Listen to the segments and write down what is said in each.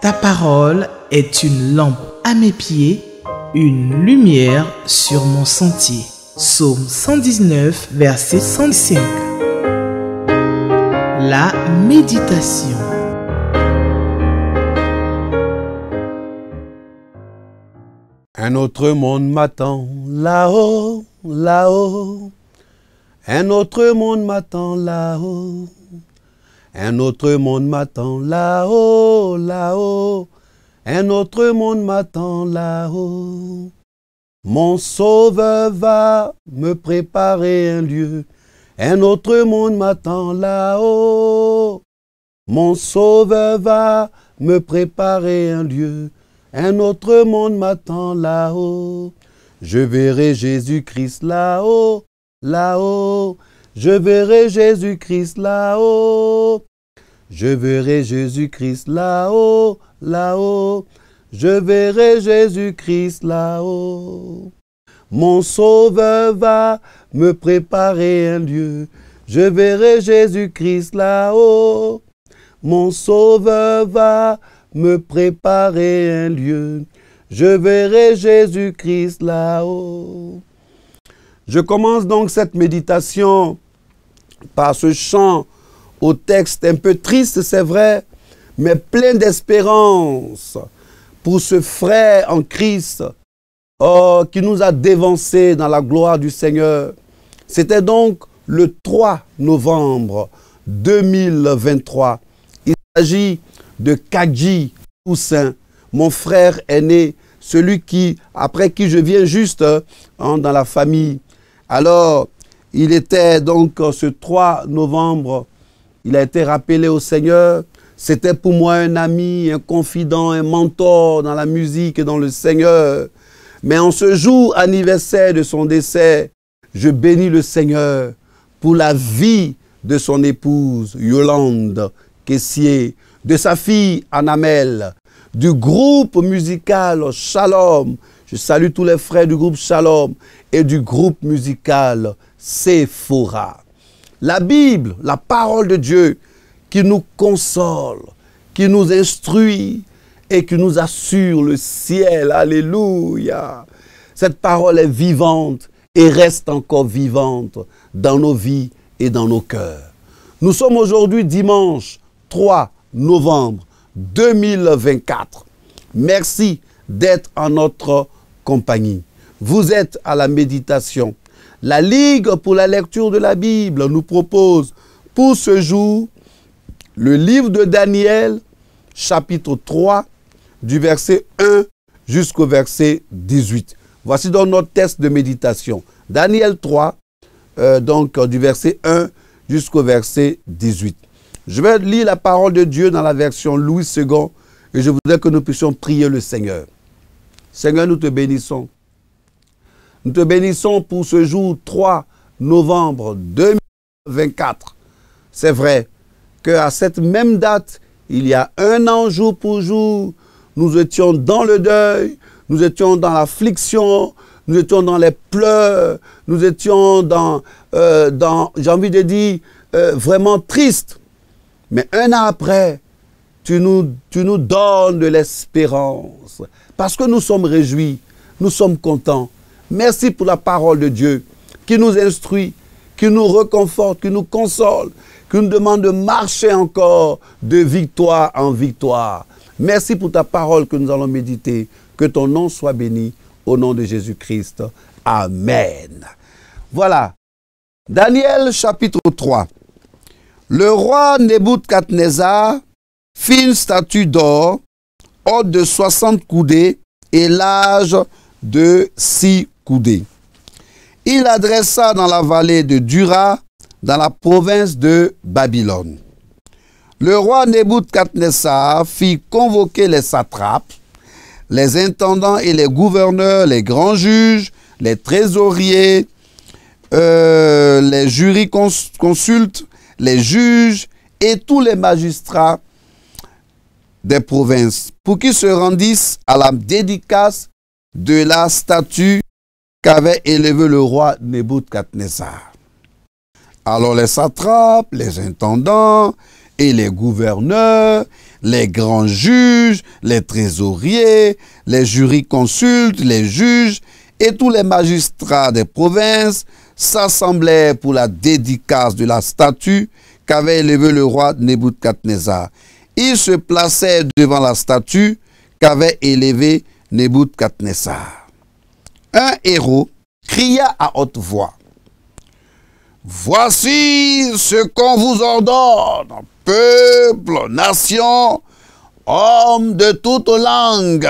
Ta parole est une lampe à mes pieds, une lumière sur mon sentier. Psaume 119, verset 105. La méditation. Un autre monde m'attend là-haut, là-haut. Un autre monde m'attend là-haut. Un autre monde m'attend là-haut, là-haut. Un autre monde m'attend là-haut. Mon sauveur va me préparer un lieu. Un autre monde m'attend là-haut. Mon sauveur va me préparer un lieu. Un autre monde m'attend là-haut. Je verrai Jésus-Christ là-haut, là-haut. Je verrai Jésus-Christ là-haut. Je verrai Jésus-Christ là-haut, là-haut. Je verrai Jésus-Christ là-haut. Mon sauveur va me préparer un lieu. Je verrai Jésus-Christ là-haut. Mon sauveur va me préparer un lieu. Je verrai Jésus-Christ là-haut. Je commence donc cette méditation par ce chant au texte un peu triste, c'est vrai, mais plein d'espérance pour ce frère en Christ qui nous a dévancés dans la gloire du Seigneur. C'était donc le 3 novembre 2023. Il s'agit de Kadji Toussaint, mon frère aîné, celui après qui je viens juste dans la famille. Alors, il était donc ce 3 novembre, il a été rappelé au Seigneur. C'était pour moi un ami, un confident, un mentor dans la musique et dans le Seigneur. Mais en ce jour anniversaire de son décès, je bénis le Seigneur pour la vie de son épouse, Yolande Kessier, de sa fille, Annamel, du groupe musical Shalom. Je salue tous les frères du groupe Shalom et du groupe musical Sephora. La Bible, la parole de Dieu qui nous console, qui nous instruit et qui nous assure le ciel. Alléluia. Cette parole est vivante et reste encore vivante dans nos vies et dans nos cœurs. Nous sommes aujourd'hui dimanche 3 novembre 2024. Merci d'être en notre compagnie. Vous êtes à la méditation. La Ligue pour la lecture de la Bible nous propose pour ce jour le livre de Daniel, chapitre 3, du verset 1 jusqu'au verset 18. Voici donc notre texte de méditation. Daniel 3, donc du verset 1 jusqu'au verset 18. Je vais lire la parole de Dieu dans la version Louis II et je voudrais que nous puissions prier le Seigneur. Seigneur, nous te bénissons. Nous te bénissons pour ce jour 3 novembre 2024. C'est vrai qu'à cette même date, il y a un an jour pour jour, nous étions dans le deuil, nous étions dans l'affliction, nous étions dans les pleurs, nous étions dans j'ai envie de dire, vraiment triste. Mais un an après, tu nous donnes de l'espérance. Parce que nous sommes réjouis, nous sommes contents. Merci pour la parole de Dieu qui nous instruit, qui nous reconforte, qui nous console, qui nous demande de marcher encore de victoire en victoire. Merci pour ta parole que nous allons méditer. Que ton nom soit béni au nom de Jésus-Christ. Amen. Voilà. Daniel chapitre 3. Le roi Nebuchadnezzar fit une statue d'or, haute de 60 coudées et large de 6 coudées. Il l'adressa dans la vallée de Dura, dans la province de Babylone. Le roi Nebuchadnezzar fit convoquer les satrapes, les intendants et les gouverneurs, les grands juges, les trésoriers, les jurisconsultes, les juges et tous les magistrats des provinces pour qu'ils se rendissent à la dédicace de la statue qu'avait élevée le roi Nebuchadnezzar. Alors les satrapes, les intendants et les gouverneurs, les grands juges, les trésoriers, les jurisconsultes, les juges et tous les magistrats des provinces s'assemblaient pour la dédicace de la statue qu'avait élevée le roi Nebuchadnezzar. Ils se plaçaient devant la statue qu'avait élevée Nebuchadnezzar. Un héros cria à haute voix: voici ce qu'on vous ordonne, peuple, nation, hommes de toute langue.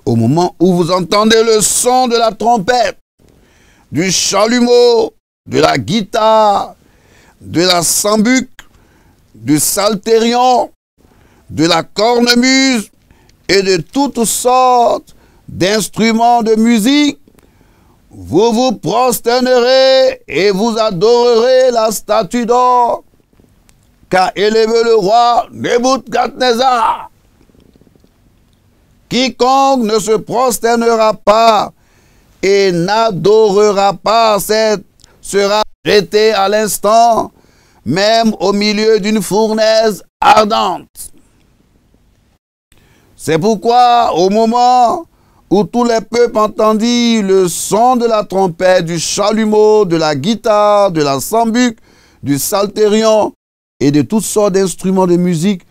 Au moment où vous entendez le son de la trompette, du chalumeau, de la guitare, de la sambuc, du psalterion, de la cornemuse et de toutes sortes d'instruments de musique, vous vous prosternerez et vous adorerez la statue d'or qu'a élevée le roi Nebuchadnezzar. Quiconque ne se prosternera pas et n'adorera pas sera jeté à l'instant, même au milieu d'une fournaise ardente. C'est pourquoi, au moment où tous les peuples entendirent le son de la trompette, du chalumeau, de la guitare, de la sambuc, du psalterion et de toutes sortes d'instruments de musique,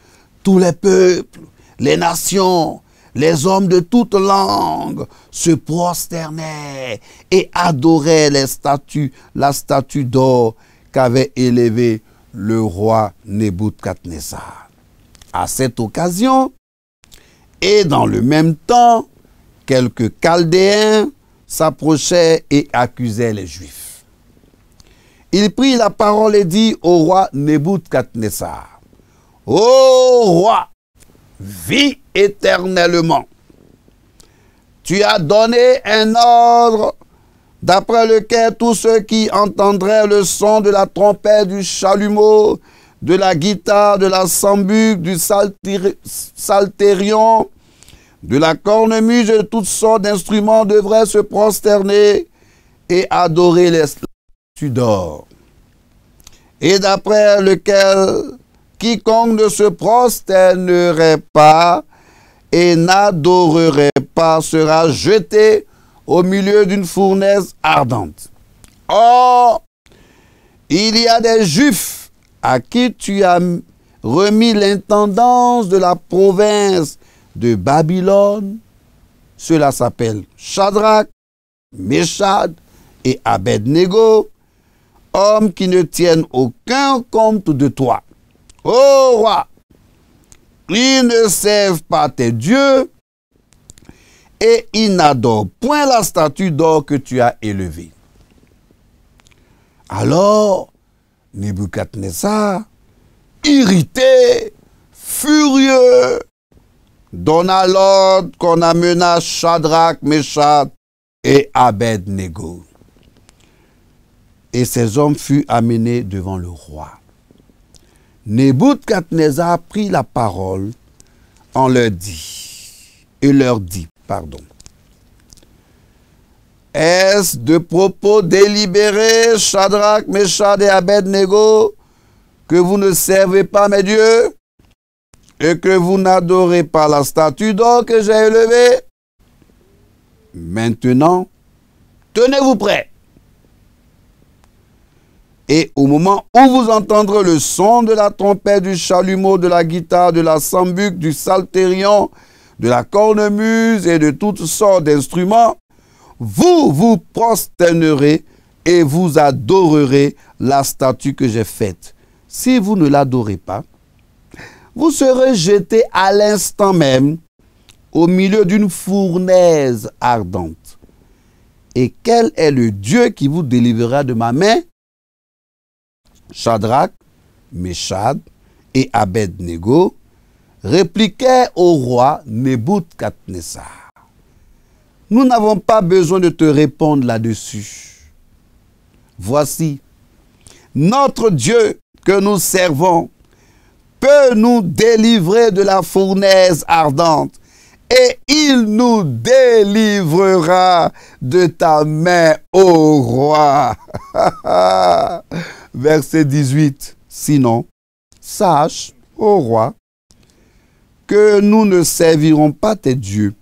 tous les peuples, les nations, les hommes de toutes langues se prosternaient et adoraient la statue d'or qu'avait élevée le roi Nebuchadnezzar. À cette occasion, et dans le même temps, quelques Chaldéens s'approchaient et accusaient les Juifs. Il prit la parole et dit au roi Nebuchadnezzar: ô roi, vis éternellement. Tu as donné un ordre d'après lequel tous ceux qui entendraient le son de la trompette, du chalumeau, de la guitare, de la sambuc, du psalterion, de la cornemuse et de toutes sortes d'instruments devraient se prosterner et adorer les statues d'or. Et d'après lequel quiconque ne se prosternerait pas et n'adorerait pas sera jeté au milieu d'une fournaise ardente. Or, il y a des Juifs à qui tu as remis l'intendance de la province de Babylone. Cela s'appelle Shadrach, Meshach et Abednego, hommes qui ne tiennent aucun compte de toi. Ô roi, ils ne servent pas tes dieux et ils n'adorent point la statue d'or que tu as élevée. Alors, Nebuchadnezzar, irrité, furieux, donna l'ordre qu'on amena Shadrach, Meshach et Abednego. Et ces hommes furent amenés devant le roi. Nebuchadnezzar prit la parole en leur dit, est-ce de propos délibérés, Shadrach, Meshach et Abednego, que vous ne servez pas mes dieux et que vous n'adorez pas la statue d'or que j'ai élevée? Maintenant, tenez-vous prêts. Et au moment où vous entendrez le son de la trompette, du chalumeau, de la guitare, de la sambuc, du psalterion, de la cornemuse et de toutes sortes d'instruments, vous vous prosternerez et vous adorerez la statue que j'ai faite. Si vous ne l'adorez pas, vous serez jeté à l'instant même au milieu d'une fournaise ardente. Et quel est le Dieu qui vous délivrera de ma main? Shadrach, Meshach et Abednego répliquaient au roi Nebuchadnezzar: nous n'avons pas besoin de te répondre là-dessus. Voici, notre Dieu que nous servons peut nous délivrer de la fournaise ardente et il nous délivrera de ta main, ô roi. Verset 18. Sinon, sache, ô roi, que nous ne servirons pas tes dieux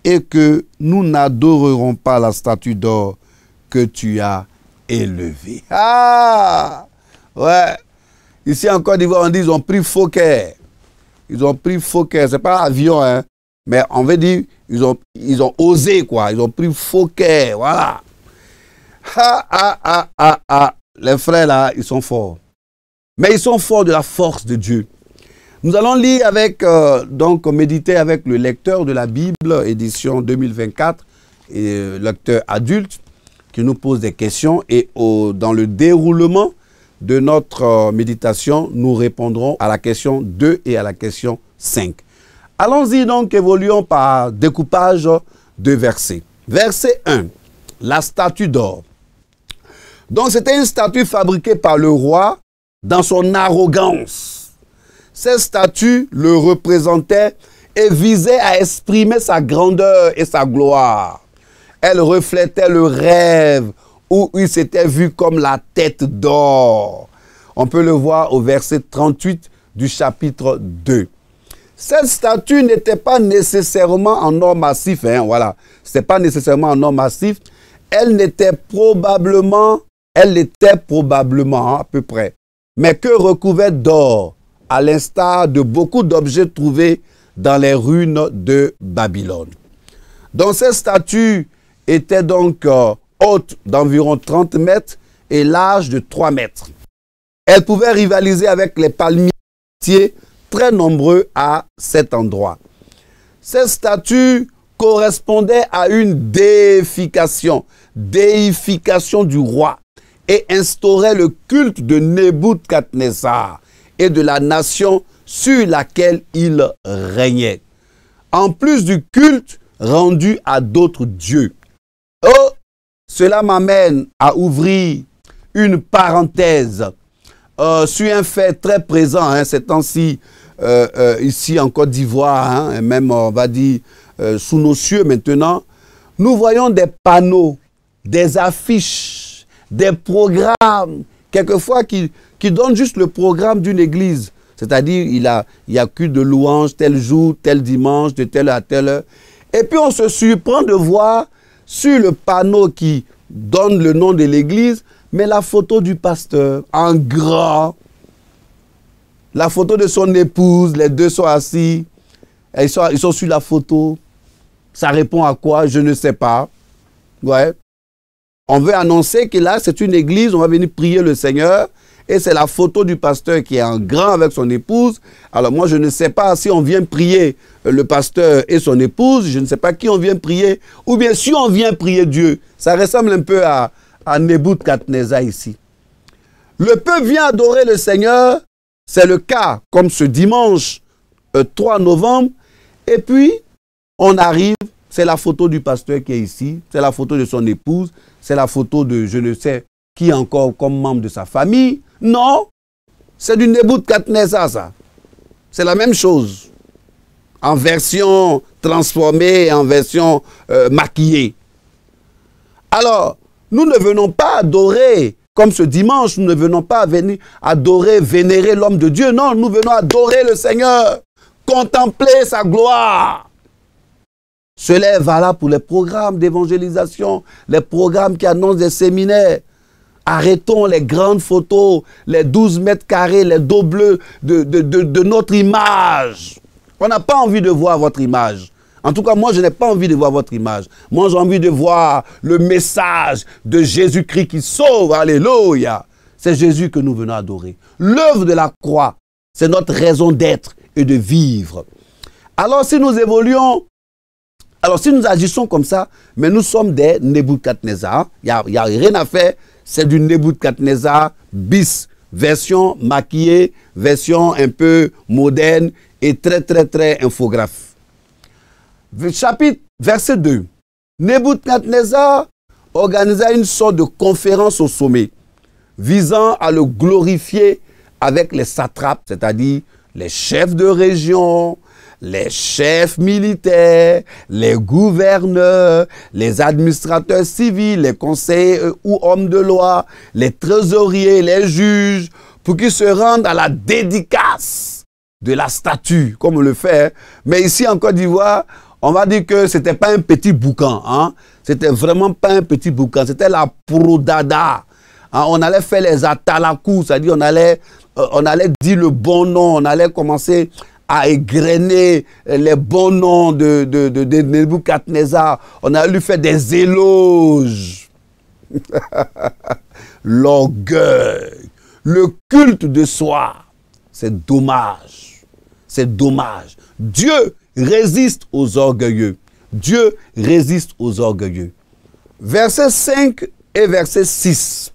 et que nous n'adorerons pas la statue d'or que tu as élevée. Ah! Ouais. Ici en Côte d'Ivoire, on dit ils ont pris Fokker. Ils ont pris Fokker. Ce n'est pas avion, hein. Mais on veut dire, ils ont osé, quoi. Ils ont pris Fokker. Voilà. Les frères, là, ils sont forts. Mais ils sont forts de la force de Dieu. Nous allons lire avec, donc méditer avec le lecteur de la Bible, édition 2024, et lecteur adulte, qui nous pose des questions. Et dans le déroulement de notre méditation, nous répondrons à la question 2 et à la question 5. Allons-y donc, évoluons par découpage de versets. Verset 1, la statue d'or. Donc c'était une statue fabriquée par le roi dans son arrogance. Cette statue le représentait et visait à exprimer sa grandeur et sa gloire. Elle reflétait le rêve où il s'était vu comme la tête d'or. On peut le voir au verset 38 du chapitre 2. Cette statue n'était pas nécessairement en or massif. Voilà. Ce n'était pas nécessairement en or massif. Elle était probablement à peu près, mais que recouverte d'or, à l'instar de beaucoup d'objets trouvés dans les ruines de Babylone. Donc cette statue était donc haute d'environ 30 mètres et large de 3 mètres. Elle pouvait rivaliser avec les palmiers très nombreux à cet endroit. Cette statue correspondait à une déification du roi et instaurait le culte de Nebuchadnezzar et de la nation sur laquelle il régnait, en plus du culte rendu à d'autres dieux. Oh, cela m'amène à ouvrir une parenthèse sur un fait très présent ces temps-ci, ici en Côte d'Ivoire, et même on va dire sous nos cieux maintenant. Nous voyons des panneaux, des affiches, des programmes, quelquefois qui donnent juste le programme d'une église. C'est-à-dire, il y a culte de louange, tel jour, tel dimanche, de telle à telle heure. Et puis on se surprend de voir sur le panneau qui donne le nom de l'église, mais la photo du pasteur en grand, la photo de son épouse, les deux sont assis, ils sont sur la photo. Ça répond à quoi? Je ne sais pas. Ouais. On veut annoncer que là, c'est une église, on va venir prier le Seigneur, et c'est la photo du pasteur qui est en grand avec son épouse. Alors moi, je ne sais pas si on vient prier le pasteur et son épouse, je ne sais pas qui on vient prier, ou bien si on vient prier Dieu. Ça ressemble un peu à Nebuchadnezzar ici. Le peuple vient adorer le Seigneur, c'est le cas comme ce dimanche 3 novembre, et puis on arrive, c'est la photo du pasteur qui est ici, c'est la photo de son épouse, c'est la photo de je ne sais qui encore comme membre de sa famille. Non, c'est du Nebuchadnezzar, ça. C'est la même chose, en version transformée, en version maquillée. Alors, nous ne venons pas adorer, comme ce dimanche, nous ne venons pas venir adorer, vénérer l'homme de Dieu. Non, nous venons adorer le Seigneur, contempler sa gloire. Cela est valable pour les programmes d'évangélisation, les programmes qui annoncent des séminaires. Arrêtons les grandes photos, les 12 mètres carrés, les dos bleus de notre image. On n'a pas envie de voir votre image. En tout cas, moi, je n'ai pas envie de voir votre image. Moi, j'ai envie de voir le message de Jésus-Christ qui sauve. Alléluia. C'est Jésus que nous venons adorer. L'œuvre de la croix, c'est notre raison d'être et de vivre. Alors, si nous évoluons, si nous agissons comme ça, mais nous sommes des Nebuchadnezzar, il n'y a rien à faire, c'est du Nebuchadnezzar bis, version maquillée, version un peu moderne et très, très, très infographe. Chapitre, verset 2. Nebuchadnezzar organisa une sorte de conférence au sommet, visant à le glorifier avec les satrapes, c'est-à-dire les chefs de région, les chefs militaires, les gouverneurs, les administrateurs civils, les conseillers ou hommes de loi, les trésoriers, les juges, pour qu'ils se rendent à la dédicace de la statue, comme on le fait. Mais ici en Côte d'Ivoire, on va dire que ce n'était pas un petit boucan. Hein? C'était vraiment pas un petit boucan. C'était la prodada. Hein? On allait faire les atalakou, c'est-à-dire on allait dire le bon nom, on allait commencer à égrener les bons noms de Nebuchadnezzar. On allait lui faire des éloges. L'orgueil, le culte de soi, c'est dommage. C'est dommage. Dieu résiste aux orgueilleux. Dieu résiste aux orgueilleux. Verset 5 et verset 6.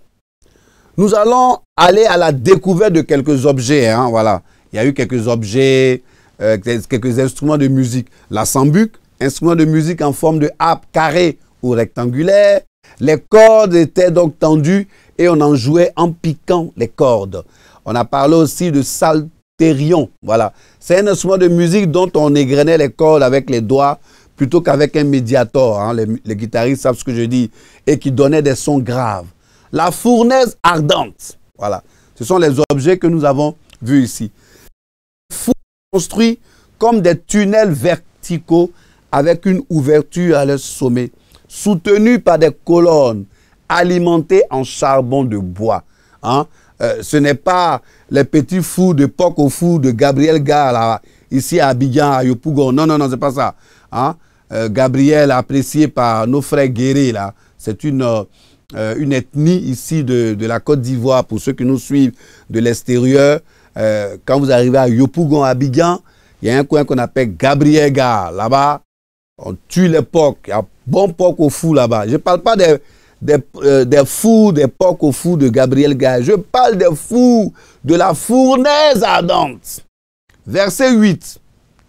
Nous allons aller à la découverte de quelques objets. Hein, voilà. Il y a eu quelques objets, quelques instruments de musique. La sambuc, instrument de musique en forme de harpe carré ou rectangulaire. Les cordes étaient donc tendues et on en jouait en piquant les cordes. On a parlé aussi de psalterion. Voilà. C'est un instrument de musique dont on égrenait les cordes avec les doigts plutôt qu'avec un médiator. Hein. Les guitaristes savent ce que je dis. Et qui donnait des sons graves. La fournaise ardente. Voilà. Ce sont les objets que nous avons vus ici. Construits comme des tunnels verticaux avec une ouverture à leur sommet, soutenus par des colonnes alimentées en charbon de bois. Hein? Ce n'est pas les petits fours de Poc au four de Gabriel Gare, là, ici à Abidjan, à Yopougon. Non, non, non, c'est pas ça. Hein? Gabriel, apprécié par nos frères guéris, là, c'est une ethnie ici de la Côte d'Ivoire, pour ceux qui nous suivent de l'extérieur. Quand vous arrivez à Yopougon, à Abidjan, il y a un coin qu'on appelle Gabriel Gare. Là-bas, on tue les porcs. Il y a bon porc au four là-bas. Je ne parle pas des fours, des porcs au four de Gabriel Gare. Je parle des fours de la fournaise ardente. Verset 8.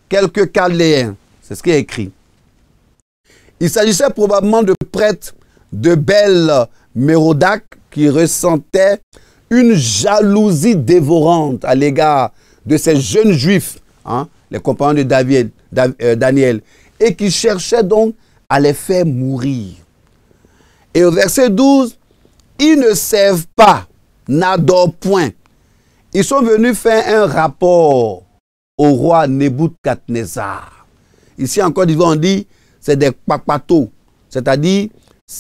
Quelques Chaldéens. C'est ce qui est écrit. Il s'agissait probablement de prêtres de Bel-Mérodach qui ressentaient une jalousie dévorante à l'égard de ces jeunes juifs, hein, les compagnons de Daniel, et qui cherchaient donc à les faire mourir. Et au verset 12, ils ne servent pas, n'adorent point. Ils sont venus faire un rapport au roi Nebuchadnezzar. Ici en Côte d'Ivoire, on dit c'est des papatos, c'est-à-dire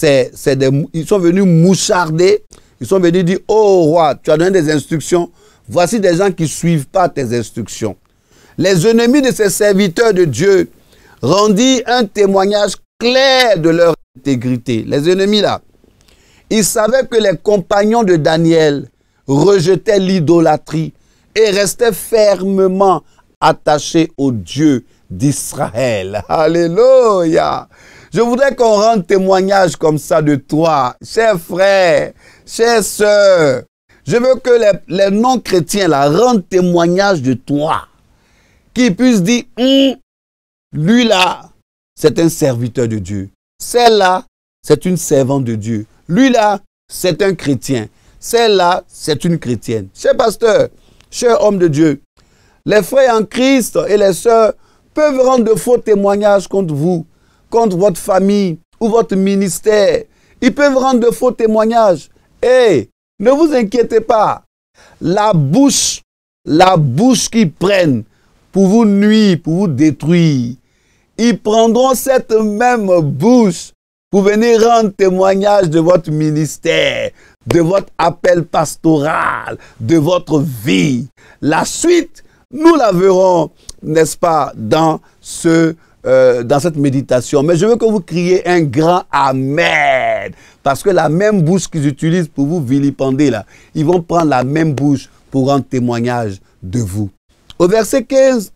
ils sont venus moucharder. Ils sont venus dire, oh roi, tu as donné des instructions. Voici des gens qui ne suivent pas tes instructions. Les ennemis de ces serviteurs de Dieu rendirent un témoignage clair de leur intégrité. Les ennemis là, ils savaient que les compagnons de Daniel rejetaient l'idolâtrie et restaient fermement attachés au Dieu d'Israël. Alléluia! Je voudrais qu'on rende témoignage comme ça de toi, chers frères, chères sœurs. Je veux que les non-chrétiens là rendent témoignage de toi. Qu'ils puissent dire, lui là, c'est un serviteur de Dieu. Celle-là, c'est une servante de Dieu. Lui là, c'est un chrétien. Celle-là, c'est une chrétienne. Cher pasteur, cher homme de Dieu, les frères en Christ et les sœurs peuvent rendre de faux témoignages contre vous, contre votre famille ou votre ministère. Ils peuvent rendre de faux témoignages. Et ne vous inquiétez pas. La bouche qu'ils prennent pour vous nuire, pour vous détruire, ils prendront cette même bouche pour venir rendre témoignage de votre ministère, de votre appel pastoral, de votre vie. La suite, nous la verrons, n'est-ce pas, dans cette méditation. Mais je veux que vous criez un grand Amen. Parce que la même bouche qu'ils utilisent pour vous vilipender, là, ils vont prendre la même bouche pour rendre témoignage de vous. Au verset 15,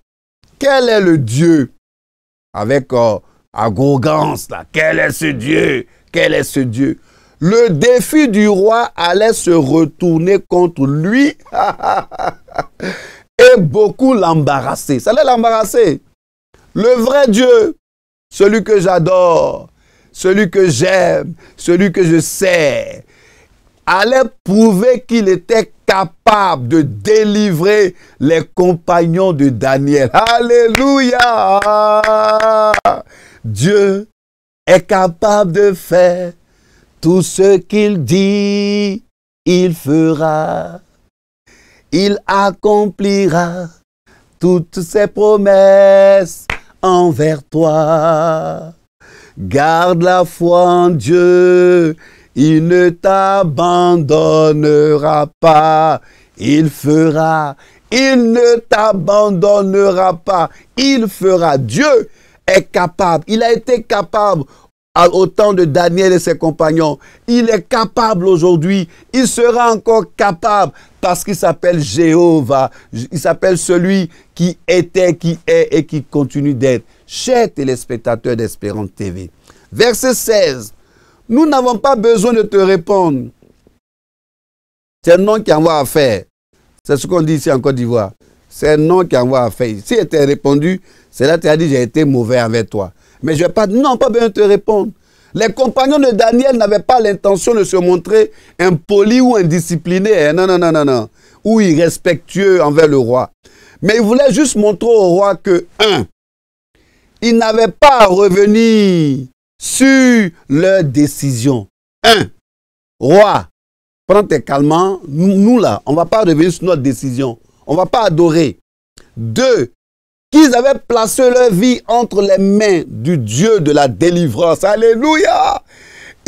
quel est le Dieu? Avec arrogance, là. Quel est ce Dieu? Quel est ce Dieu? Le défi du roi allait se retourner contre lui et beaucoup l'embarrasser. Ça allait l'embarrasser. Le vrai Dieu, celui que j'adore, celui que j'aime, celui que je sais, allait prouver qu'il était capable de délivrer les compagnons de Daniel. Alléluia! Dieu est capable de faire tout ce qu'il dit, il fera. il accomplira toutes ses promesses envers toi. Garde la foi en Dieu, il ne t'abandonnera pas. Il fera, il ne t'abandonnera pas. Il fera. Dieu est capable. Il a été capable au temps de Daniel et ses compagnons. Il est capable aujourd'hui. Il sera encore capable parce qu'il s'appelle Jéhovah. Il s'appelle celui qui était, qui est et qui continue d'être. Chers téléspectateurs d'Espérance TV. Verset 16. Nous n'avons pas besoin de te répondre. C'est un nom qui envoie à faire. C'est ce qu'on dit ici en Côte d'Ivoire. C'est un nom qui envoie à faire. Si il t'a répondu, c'est là que tu as dit j'ai été mauvais avec toi. Mais je vais pas, non, pas besoin de te répondre. Les compagnons de Daniel n'avaient pas l'intention de se montrer impolis ou indisciplinés. Non, non, non, non, non. Ou irrespectueux envers le roi. Mais ils voulaient juste montrer au roi que, ils n'avaient pas à revenir sur leur décision. Roi, prends tes calmants. Nous là, on ne va pas revenir sur notre décision. On ne va pas adorer. 2, qu'ils avaient placé leur vie entre les mains du Dieu de la délivrance. Alléluia!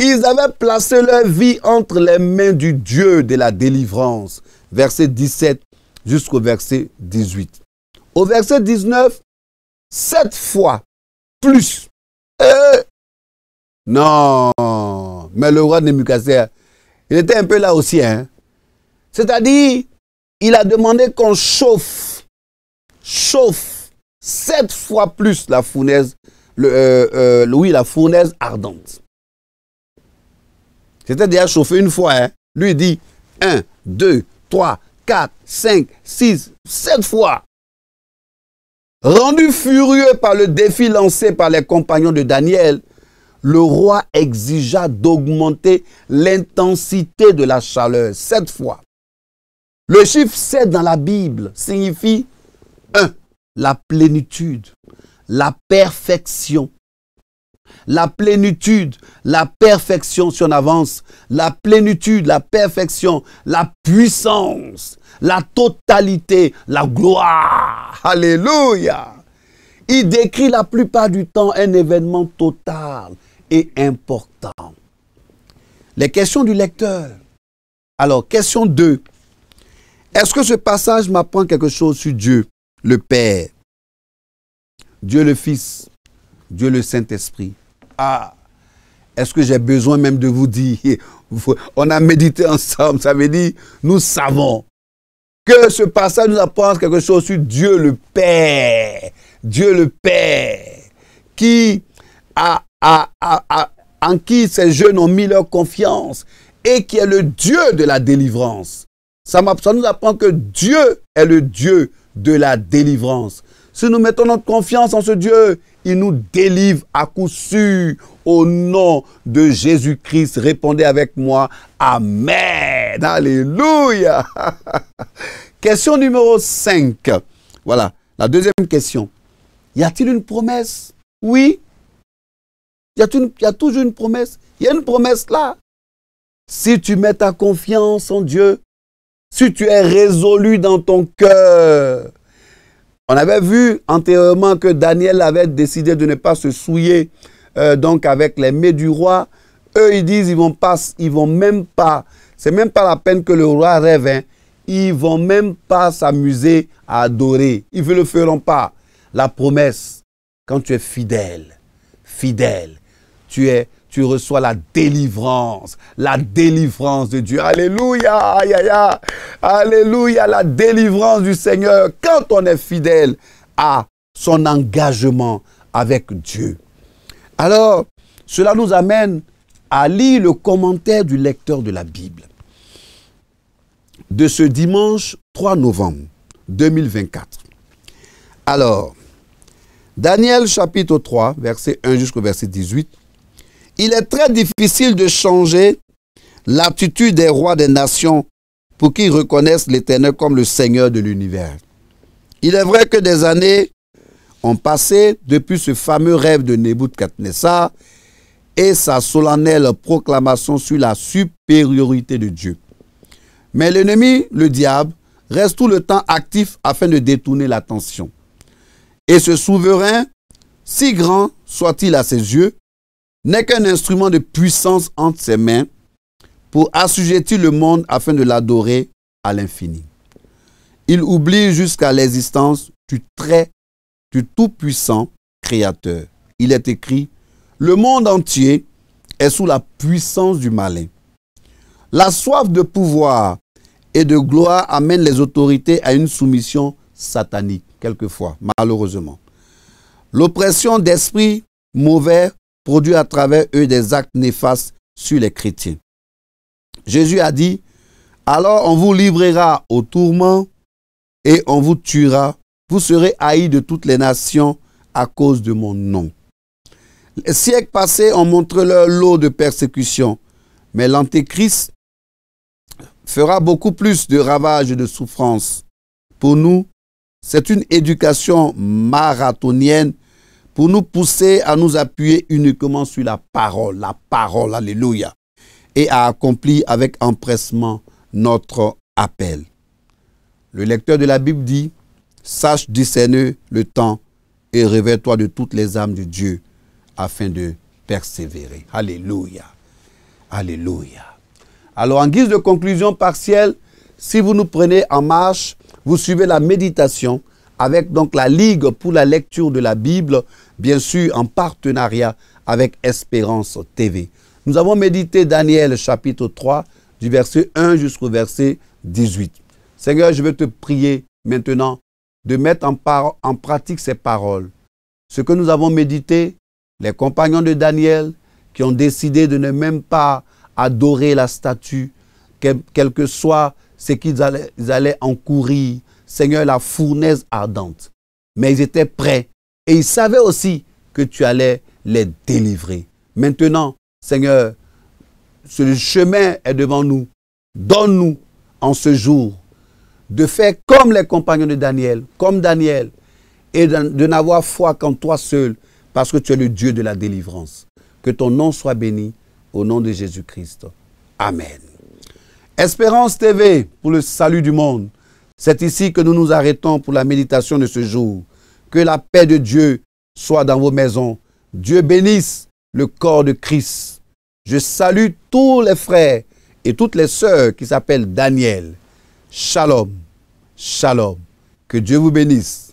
Ils avaient placé leur vie entre les mains du Dieu de la délivrance. Verset 17 jusqu'au verset 18. Au verset 19, 7 fois plus. Non, mais le roi Nebuchadnezzar, il était un peu là aussi. Hein? C'est-à-dire, il a demandé qu'on chauffe 7 fois plus la fournaise, la fournaise ardente. C'était déjà chauffé une fois. Hein? Lui, il dit 1, 2, 3, 4, 5, 6, 7 fois. Rendu furieux par le défi lancé par les compagnons de Daniel, le roi exigea d'augmenter l'intensité de la chaleur 7 fois. Le chiffre 7 dans la Bible signifie 1. La plénitude, la perfection. La plénitude, la perfection, si on avance, la plénitude, la perfection, la puissance, la totalité, la gloire. Alléluia. Il décrit la plupart du temps un événement total et important. Les questions du lecteur. Alors, question 2. Est-ce que ce passage m'apprend quelque chose sur Dieu, le Père, Dieu le Fils, Dieu le Saint-Esprit? Est-ce que j'ai besoin même de vous dire, on a médité ensemble, ça veut dire, nous savons que ce passage nous apprend quelque chose sur Dieu le Père. Dieu le Père, qui en qui ces jeunes ont mis leur confiance et qui est le Dieu de la délivrance. Ça nous apprend que Dieu est le Dieu de la délivrance. Si nous mettons notre confiance en ce Dieu, il nous délivre à coup sûr au nom de Jésus-Christ. Répondez avec moi, Amen. Alléluia. Question numéro 5. Voilà, la deuxième question. Y a-t-il une promesse? Oui. Il y a toujours une promesse. Il y a une promesse là. Si tu mets ta confiance en Dieu, si tu es résolu dans ton cœur. On avait vu antérieurement que Daniel avait décidé de ne pas se souiller donc avec les mets du roi. Eux, ils disent, ils vont même pas, c'est même pas la peine que le roi rêve, hein. Ils vont même pas s'amuser à adorer. Ils ne le feront pas. La promesse, quand tu es fidèle, tu reçois la délivrance de Dieu. Alléluia, aïe, aïe, aïe. Alléluia, la délivrance du Seigneur quand on est fidèle à son engagement avec Dieu. Alors, cela nous amène à lire le commentaire du lecteur de la Bible de ce dimanche 3 novembre 2024. Alors, Daniel chapitre 3, verset 1 jusqu'au verset 18. Il est très difficile de changer l'attitude des rois des nations pour qu'ils reconnaissent l'Éternel comme le Seigneur de l'univers. Il est vrai que des années ont passé depuis ce fameux rêve de Nebuchadnezzar et sa solennelle proclamation sur la supériorité de Dieu. Mais l'ennemi, le diable, reste tout le temps actif afin de détourner l'attention. Et ce souverain, si grand soit-il à ses yeux, n'est qu'un instrument de puissance entre ses mains pour assujettir le monde afin de l'adorer à l'infini. Il oublie jusqu'à l'existence du tout-puissant Créateur. Il est écrit, le monde entier est sous la puissance du malin. La soif de pouvoir et de gloire amène les autorités à une soumission satanique, quelquefois, malheureusement. L'oppression d'esprits mauvais produit à travers eux des actes néfastes sur les chrétiens. Jésus a dit, alors on vous livrera au tourment et on vous tuera. Vous serez haïs de toutes les nations à cause de mon nom. Les siècles passés ont montré leur lot de persécutions, mais l'Antéchrist fera beaucoup plus de ravages et de souffrances. Pour nous, c'est une éducation marathonienne pour nous pousser à nous appuyer uniquement sur la parole, alléluia, et à accomplir avec empressement notre appel. Le lecteur de la Bible dit, sache discerner le temps et réveille-toi de toutes les âmes de Dieu afin de persévérer. Alléluia. Alléluia. Alors, en guise de conclusion partielle, si vous nous prenez en marche, vous suivez la méditation avec donc la Ligue pour la lecture de la Bible, bien sûr en partenariat avec Espérance TV. Nous avons médité Daniel chapitre 3, du verset 1 jusqu'au verset 18. Seigneur, je veux te prier maintenant de mettre en pratique ces paroles. Ce que nous avons médité, les compagnons de Daniel qui ont décidé de ne même pas adorer la statue, quel que soit ce qu'ils allaient encourir, Seigneur, la fournaise ardente. Mais ils étaient prêts et ils savaient aussi que tu allais les délivrer. Maintenant, Seigneur, ce chemin est devant nous. Donne-nous en ce jour de faire comme les compagnons de Daniel, comme Daniel, et de n'avoir foi qu'en toi seul, parce que tu es le Dieu de la délivrance. Que ton nom soit béni au nom de Jésus-Christ. Amen. Espérance TV pour le salut du monde. C'est ici que nous nous arrêtons pour la méditation de ce jour. Que la paix de Dieu soit dans vos maisons. Dieu bénisse le corps de Christ. Je salue tous les frères et toutes les sœurs qui s'appellent Daniel. Shalom, shalom. Que Dieu vous bénisse.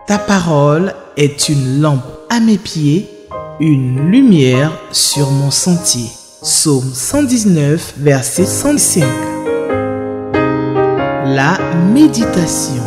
Ta parole est une lampe à mes pieds, une lumière sur mon sentier. Psaume 119, verset 105. La méditation.